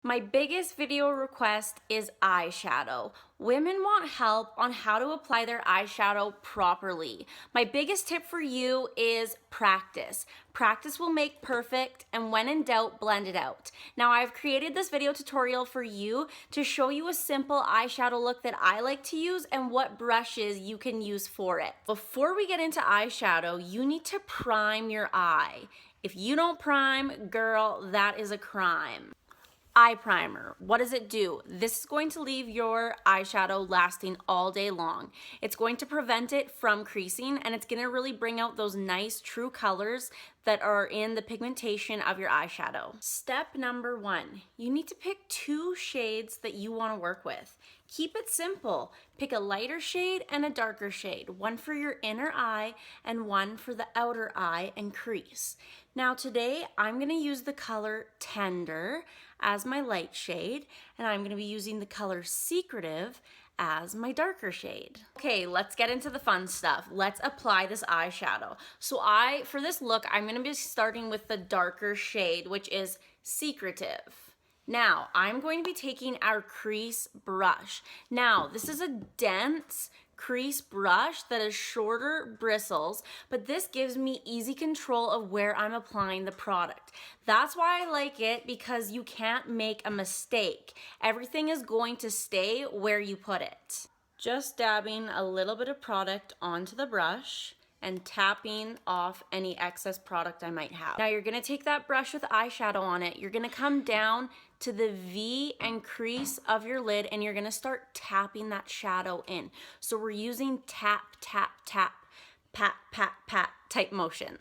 My biggest video request is eyeshadow. Women want help on how to apply their eyeshadow properly. My biggest tip for you is practice. Practice will make perfect, and when in doubt, blend it out. Now, I've created this video tutorial for you to show you a simple eyeshadow look that I like to use and what brushes you can use for it. Before we get into eyeshadow, you need to prime your eye. If you don't prime, girl, that is a crime. Eye primer, what does it do? This is going to leave your eyeshadow lasting all day long. It's going to prevent it from creasing, and it's gonna really bring out those nice true colors that are in the pigmentation of your eyeshadow. Step number 1, you need to pick 2 shades that you wanna work with. Keep it simple. Pick a lighter shade and a darker shade, one for your inner eye and one for the outer eye and crease. Now today, I'm gonna use the color Tender as my light shade, and I'm gonna be using the color Secretive as my darker shade. Okay, let's get into the fun stuff. Let's apply this eyeshadow. So for this look, I'm gonna be starting with the darker shade, which is Secretive. Now, I'm going to be taking our crease brush. Now, this is a dense crease brush that is shorter bristles, but this gives me easy control of where I'm applying the product. That's why I like it, because you can't make a mistake. Everything is going to stay where you put it. Just dabbing a little bit of product onto the brush and tapping off any excess product I might have. Now you're gonna take that brush with eyeshadow on it, you're gonna come down to the V and crease of your lid, and you're gonna start tapping that shadow in. So we're using tap, tap, tap, pat, pat, pat type motion.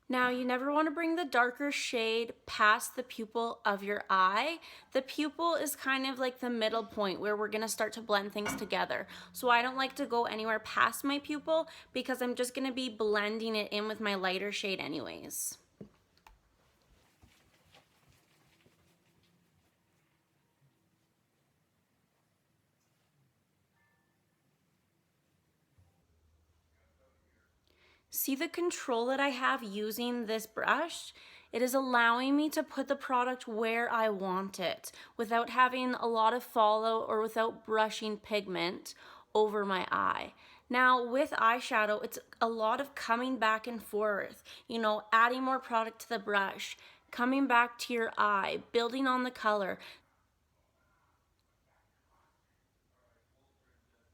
Now, you never want to bring the darker shade past the pupil of your eye. The pupil is kind of like the middle point where we're going to start to blend things together. So I don't like to go anywhere past my pupil, because I'm just going to be blending it in with my lighter shade anyways. See the control that I have using this brush? It is allowing me to put the product where I want it without having a lot of fallout or without brushing pigment over my eye. Now with eyeshadow, it's a lot of coming back and forth, adding more product to the brush, coming back to your eye, building on the color.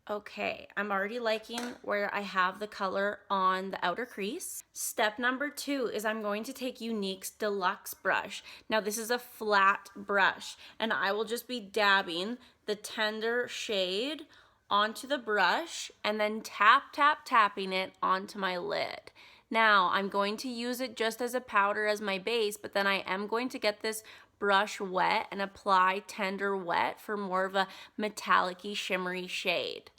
Okay, I'm already liking where I have the color on the outer crease. Step number 2 is I'm going to take Younique's Deluxe Brush. Now this is a flat brush, and I will just be dabbing the Tender shade onto the brush and then tap, tap, tapping it onto my lid. Now I'm going to use it just as a powder as my base, but then I am going to get this brush wet and apply Tender wet for more of a metallic-y, shimmery shade.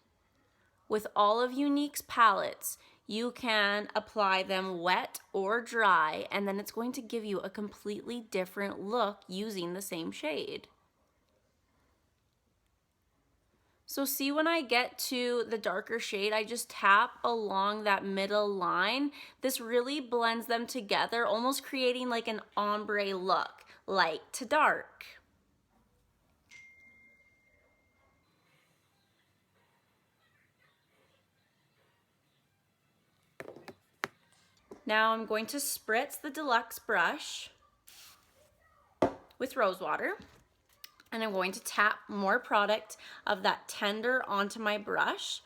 With all of Younique's palettes, you can apply them wet or dry, and then it's going to give you a completely different look using the same shade. So see, when I get to the darker shade, I just tap along that middle line. This really blends them together, almost creating like an ombre look, light to dark. Now I'm going to spritz the Deluxe Brush with rose water, and I'm going to tap more product of that Tender onto my brush.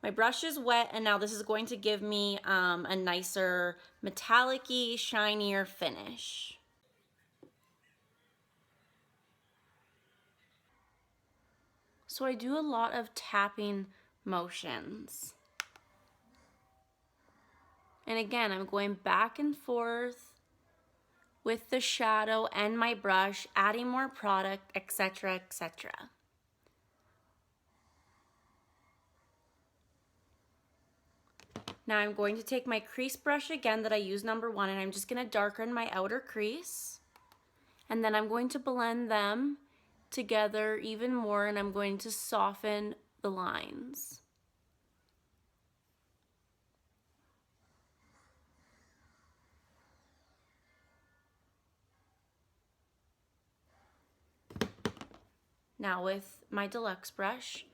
My brush is wet, and now this is going to give me a nicer metallic-y, shinier finish. So I do a lot of tapping motions. And again, I'm going back and forth with the shadow and my brush, adding more product, etc., etc. Now I'm going to take my crease brush again that I used number 1, and I'm just going to darken my outer crease. And then I'm going to blend them together even more, and I'm going to soften the lines. Now with my Deluxe brush,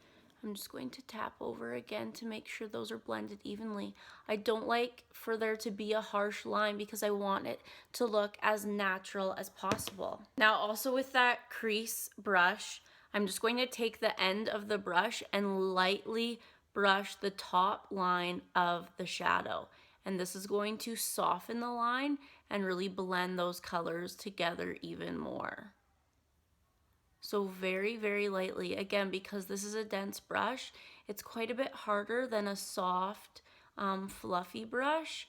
I'm just going to tap over again to make sure those are blended evenly. I don't like for there to be a harsh line because I want it to look as natural as possible. Now also with that crease brush, I'm just going to take the end of the brush and lightly brush the top line of the shadow. And this is going to soften the line and really blend those colors together even more. So very, very lightly. Again, because this is a dense brush, it's quite a bit harder than a soft, fluffy brush,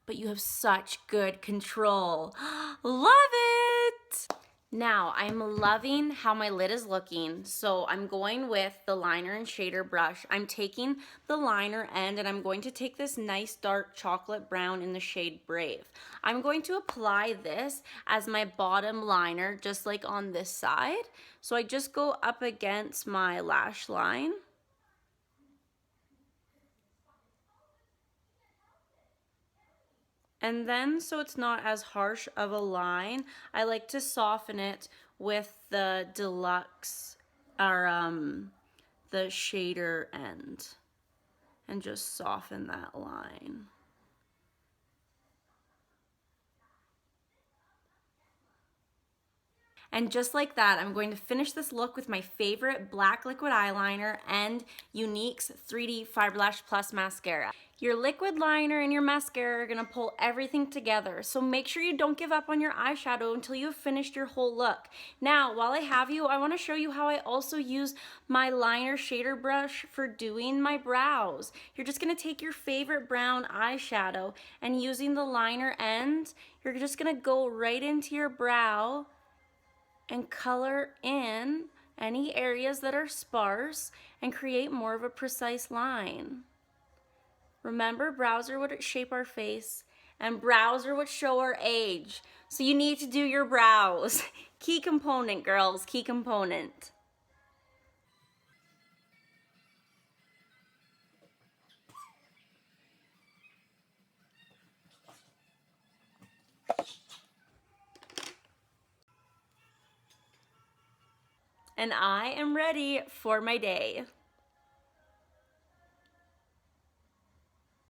but you have such good control. Love it! Now, I'm loving how my lid is looking, so I'm going with the liner and shader brush. I'm taking the liner end and I'm going to take this nice dark chocolate brown in the shade Brave. I'm going to apply this as my bottom liner, just like on this side. So I just go up against my lash line. And then, so it's not as harsh of a line, I like to soften it with the Deluxe, or the shader end, and just soften that line. And just like that, I'm going to finish this look with my favorite black liquid eyeliner and Younique's 3D Fiber Lash Plus mascara. Your liquid liner and your mascara are gonna pull everything together, so make sure you don't give up on your eyeshadow until you've finished your whole look. Now, while I have you, I wanna show you how I also use my liner shader brush for doing my brows. You're just gonna take your favorite brown eyeshadow and using the liner end, you're just gonna go right into your brow and color in any areas that are sparse and create more of a precise line. Remember, brows are what shape our face, and brows are what show our age. So you need to do your brows. Key component, girls, key component. And I am ready for my day.